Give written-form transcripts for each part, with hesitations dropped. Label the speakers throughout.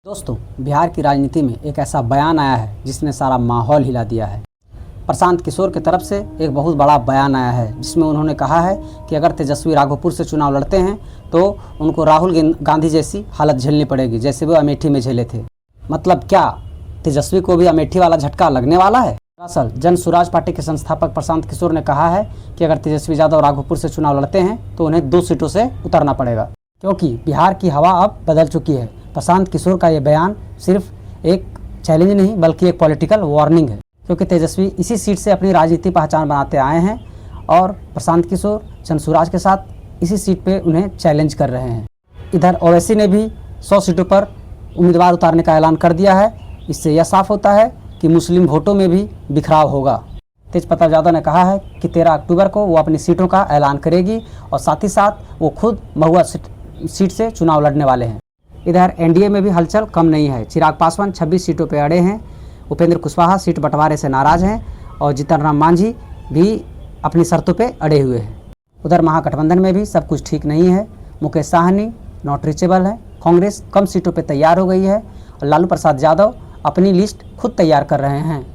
Speaker 1: दोस्तों, बिहार की राजनीति में एक ऐसा बयान आया है जिसने सारा माहौल हिला दिया है। प्रशांत किशोर की तरफ से एक बहुत बड़ा बयान आया है जिसमें उन्होंने कहा है कि अगर तेजस्वी राघोपुर से चुनाव लड़ते हैं तो उनको राहुल गांधी जैसी हालत झेलनी पड़ेगी जैसे वो अमेठी में झेले थे। मतलब क्या तेजस्वी को भी अमेठी वाला झटका लगने वाला है? दरअसल जन स्वराज पार्टी के संस्थापक प्रशांत किशोर ने कहा है कि अगर तेजस्वी यादव राघोपुर से चुनाव लड़ते हैं तो उन्हें 2 सीटों से उतरना पड़ेगा, क्योंकि बिहार की हवा अब बदल चुकी है। प्रशांत किशोर का ये बयान सिर्फ एक चैलेंज नहीं बल्कि एक पॉलिटिकल वार्निंग है, क्योंकि तेजस्वी इसी सीट से अपनी राजनीतिक पहचान बनाते आए हैं और प्रशांत किशोर जन स्वराज के साथ इसी सीट पे उन्हें चैलेंज कर रहे हैं। इधर ओवैसी ने भी 100 सीटों पर उम्मीदवार उतारने का ऐलान कर दिया है। इससे यह साफ होता है कि मुस्लिम वोटों में भी बिखराव होगा। तेजप्रताप यादव ने कहा है कि 13 अक्टूबर को वो अपनी सीटों का ऐलान करेगी और साथ ही साथ वो खुद महुआ सीट से चुनाव लड़ने वाले हैं। इधर एनडीए में भी हलचल कम नहीं है। चिराग पासवान 26 सीटों पर अड़े हैं, उपेंद्र कुशवाहा सीट बंटवारे से नाराज हैं और जीतन राम मांझी भी अपनी शर्तों पे अड़े हुए हैं। उधर महागठबंधन में भी सब कुछ ठीक नहीं है। मुकेश साहनी नॉट रीचेबल है। कांग्रेस कम सीटों पे तैयार हो गई है और लालू प्रसाद यादव अपनी लिस्ट खुद तैयार कर रहे हैं।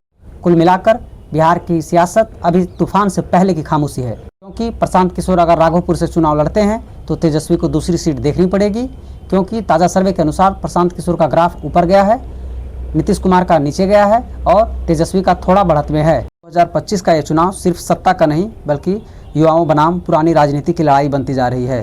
Speaker 1: कुल मिलाकर बिहार की सियासत अभी तूफान से पहले की खामोशी है, क्योंकि प्रशांत किशोर अगर राघोपुर से चुनाव लड़ते हैं तो तेजस्वी को दूसरी सीट देखनी पड़ेगी, क्योंकि ताज़ा सर्वे के अनुसार प्रशांत किशोर का ग्राफ ऊपर गया है, नीतीश कुमार का नीचे गया है और तेजस्वी का थोड़ा बढ़त में है। 2025 का ये चुनाव सिर्फ सत्ता का नहीं बल्कि युवाओं बनाम पुरानी राजनीति की लड़ाई बनती जा रही है।